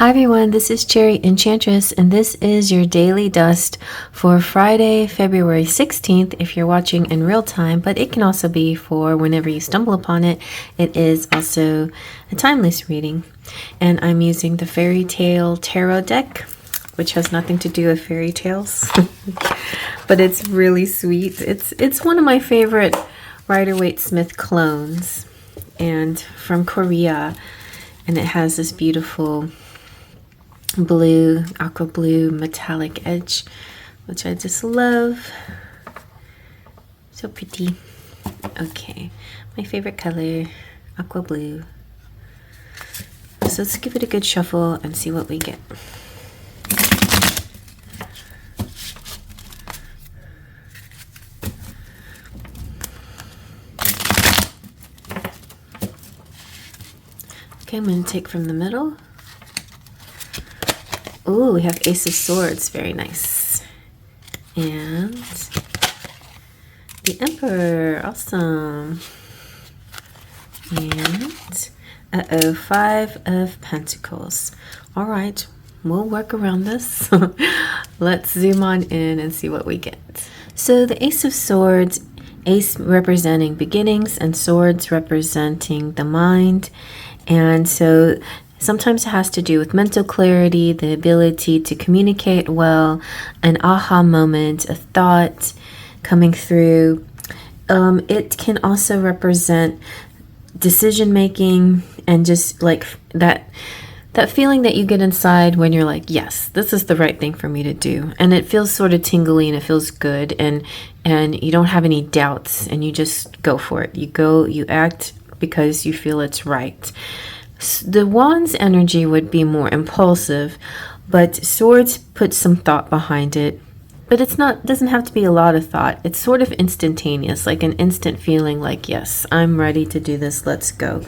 Hi everyone, this is CherryEnchantress, and this is your daily dust for Friday, February 16th if you're watching in real time, but it can also be for whenever you stumble upon it. It is also a timeless reading, and I'm using the Fairy Tale Tarot deck, which has nothing to do with fairy tales, but it's really sweet. It's one of my favorite Rider-Waite-Smith clones, and from Korea, and it has this beautiful blue, aqua blue metallic edge, which I just love. So pretty. Okay, my favorite color, aqua blue. So let's give it a good shuffle and see what we get. Okay, I'm going to take from the middle. Ooh, we have Ace of Swords, very nice. And the Emperor, awesome. And, Five of Pentacles. All right, we'll work around this. Let's zoom on in and see what we get. So the Ace of Swords, Ace representing beginnings and Swords representing the mind. And so sometimes it has to do with mental clarity, the ability to communicate well, an aha moment, a thought coming through. It can also represent decision making and just like that feeling that you get inside when you're like, yes, this is the right thing for me to do. And it feels sort of tingly and it feels good, and you don't have any doubts and you just go for it. You act because you feel it's right. The Wand's energy would be more impulsive, but Swords put some thought behind it. But doesn't have to be a lot of thought. It's sort of instantaneous, like an instant feeling like, yes, I'm ready to do this, let's go.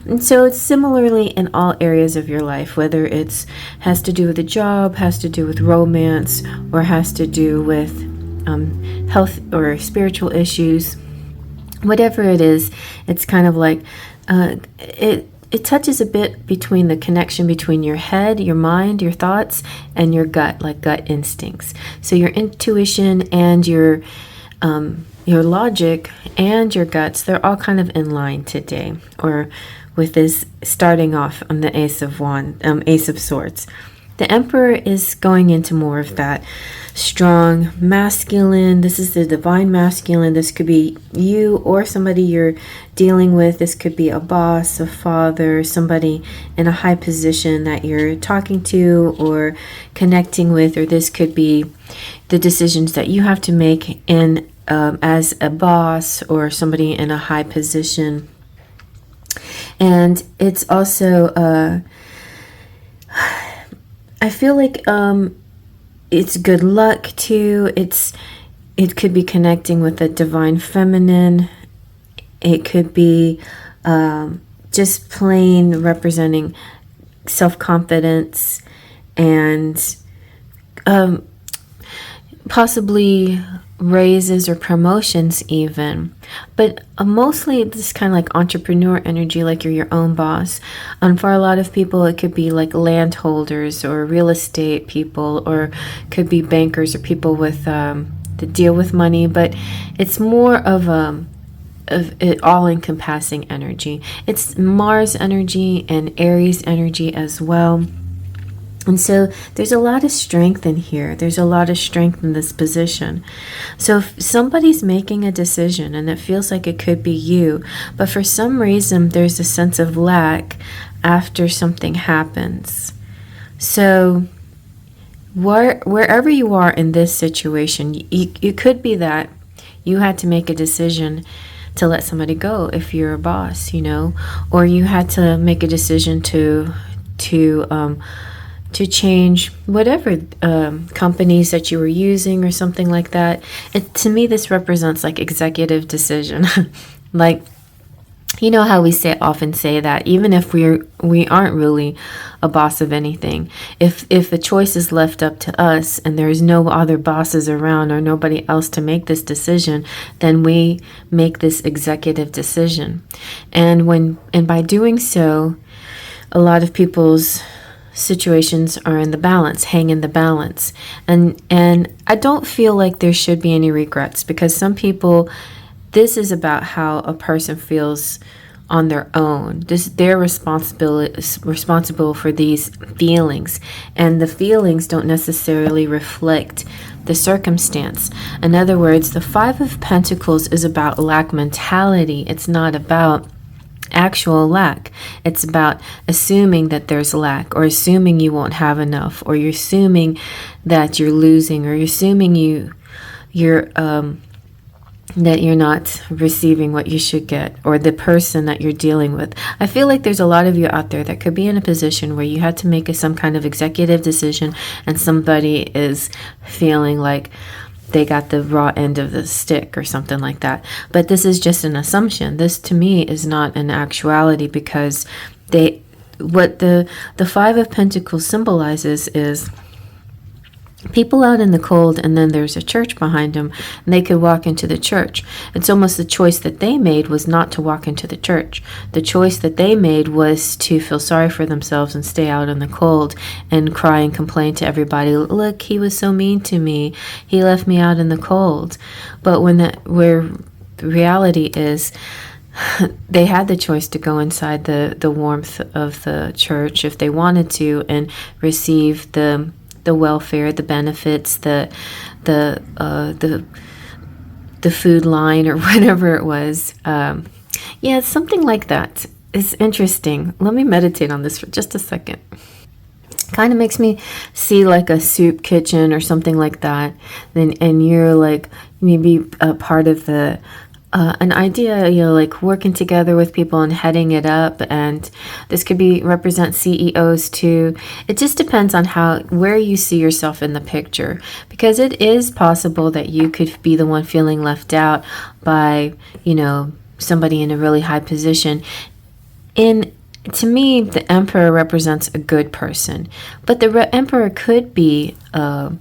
And so it's similarly in all areas of your life, whether it's has to do with a job, has to do with romance, or has to do with health or spiritual issues. Whatever it is, it's kind of like it touches a bit between the connection between your head, your mind, your thoughts, and your gut, like gut instincts. So your intuition and your logic and your guts, they're all kind of in line today, or with this starting off on the Ace of Swords. The Emperor is going into more of that strong masculine. This is the divine masculine. This could be you or somebody you're dealing with. This could be a boss, a father, somebody in a high position that you're talking to or connecting with, or this could be the decisions that you have to make in as a boss or somebody in a high position. And it's also I feel like it's good luck too. It could be connecting with the divine feminine. It could be just plain representing self-confidence and possibly raises or promotions even, but mostly this kind of like entrepreneur energy, like you're your own boss. And for a lot of people it could be like landholders or real estate people, or could be bankers or people with that deal with money, but it's more of it all-encompassing energy. It's Mars energy and Aries energy as well. And so there's a lot of strength in here. There's a lot of strength in this position. So if somebody's making a decision and it feels like it could be you, but for some reason there's a sense of lack after something happens. So wherever you are in this situation, it could be that you had to make a decision to let somebody go if you're a boss, or you had to make a decision to change whatever companies that you were using or something like that. To me, this represents like executive decision. Like, you know how we often say that even if we aren't really a boss of anything, if a choice is left up to us and there's no other bosses around or nobody else to make this decision, then we make this executive decision. And by doing so, a lot of people's situations are in the balance, hang in the balance. And I don't feel like there should be any regrets, because some people, this is about how a person feels on their own. They're responsible for these feelings, and the feelings don't necessarily reflect the circumstance. In other words, the Five of Pentacles is about lack mentality. It's not about actual lack. It's about assuming that there's lack, or assuming you won't have enough, or you're assuming that you're losing, or you're assuming you're that you're not receiving what you should get, or the person that you're dealing with. I feel like there's a lot of you out there that could be in a position where you had to make some kind of executive decision, and somebody is feeling like they got the raw end of the stick or something like that. But this is just an assumption. This to me is not an actuality, because what the Five of Pentacles symbolizes is people out in the cold, and then there's a church behind them, and they could walk into the church. It's almost the choice that they made was not to walk into the church. The choice that they made was to feel sorry for themselves and stay out in the cold and cry and complain to everybody. Look, he was so mean to me. He left me out in the cold. But where the reality is, they had the choice to go inside the warmth of the church if they wanted to, and receive the welfare, the benefits, the food line, or whatever it was. Yeah, something like that. It's interesting. Let me meditate on this for just a second. Kind of makes me see like a soup kitchen or something like that. And you're like maybe a part of the an idea, like working together with people and heading it up. And this could represent CEOs too. It just depends on where you see yourself in the picture, because it is possible that you could be the one feeling left out by, somebody in a really high position. To me, the Emperor represents a good person, but the Emperor could be a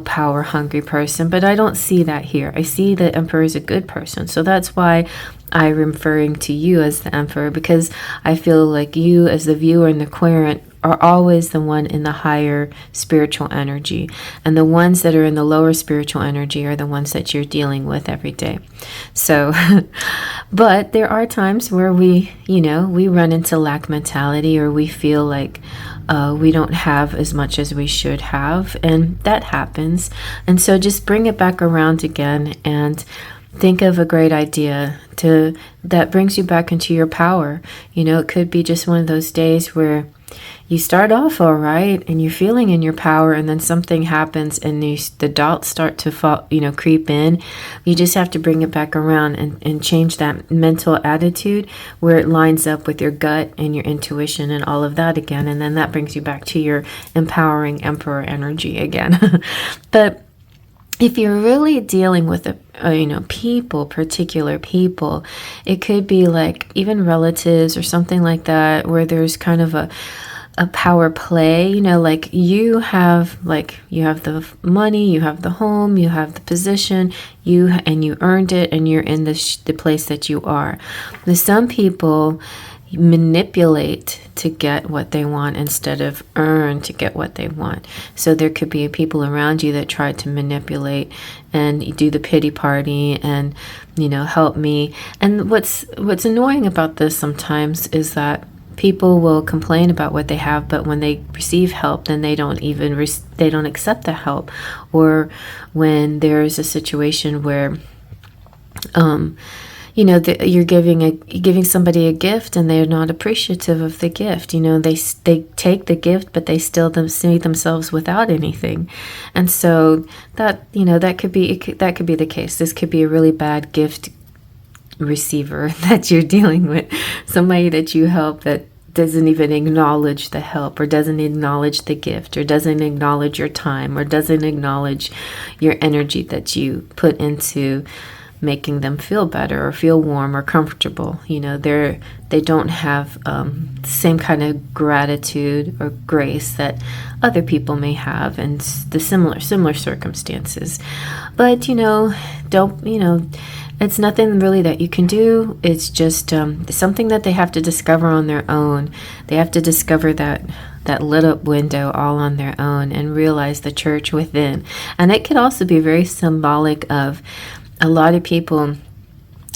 power-hungry person, but I don't see that here. I see the Emperor as a good person. So that's why I'm referring to you as the Emperor, because I feel like you as the viewer and the querent are always the one in the higher spiritual energy. And the ones that are in the lower spiritual energy are the ones that you're dealing with every day. So, but there are times where we run into lack mentality, or we feel like we don't have as much as we should have, and that happens. And so just bring it back around again and think of a great idea that brings you back into your power. It could be just one of those days where you start off all right and you're feeling in your power, and then something happens and the doubts start to fall, creep in. You just have to bring it back around and change that mental attitude where it lines up with your gut and your intuition and all of that again. And then that brings you back to your empowering Emperor energy again. But if you're really dealing with particular people, it could be like even relatives or something like that, where there's kind of a power play, like you have the money, you have the home, you have the position, you earned it, and you're in the place that you are. But some people manipulate to get what they want instead of earn to get what they want. So there could be people around you that try to manipulate and do the pity party and help me. And what's annoying about this sometimes is that people will complain about what they have, but when they receive help, then they don't accept the help. Or when there's a situation where you're giving somebody a gift and they're not appreciative of the gift. They take the gift, but they still see themselves without anything. And so that could be the case. This could be a really bad gift receiver that you're dealing with, somebody that you help that doesn't even acknowledge the help, or doesn't acknowledge the gift, or doesn't acknowledge your time, or doesn't acknowledge your energy that you put into making them feel better or feel warm or comfortable. They don't have the same kind of gratitude or grace that other people may have in the similar circumstances. But it's nothing really that you can do. It's just something that they have to discover on their own. They have to discover that that lit up window all on their own and realize the church within. And it could also be very symbolic of a lot of people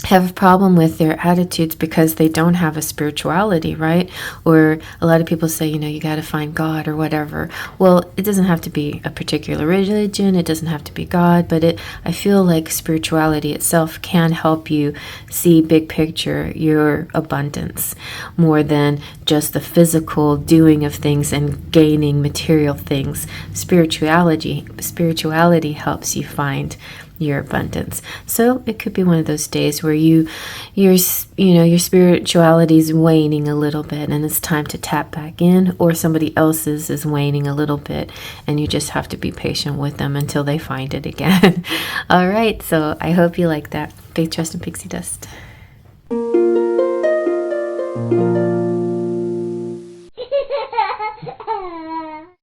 have a problem with their attitudes because they don't have a spirituality, right? Or a lot of people say, you got to find God or whatever. Well, it doesn't have to be a particular religion. It doesn't have to be God, but I feel like spirituality itself can help you see big picture, your abundance, more than just the physical doing of things and gaining material things. Spirituality helps you find your abundance. So it could be one of those days where your spirituality is waning a little bit and it's time to tap back in, or somebody else's is waning a little bit and you just have to be patient with them until they find it again. All right, so I hope you like that. Faith, trust, and pixie dust.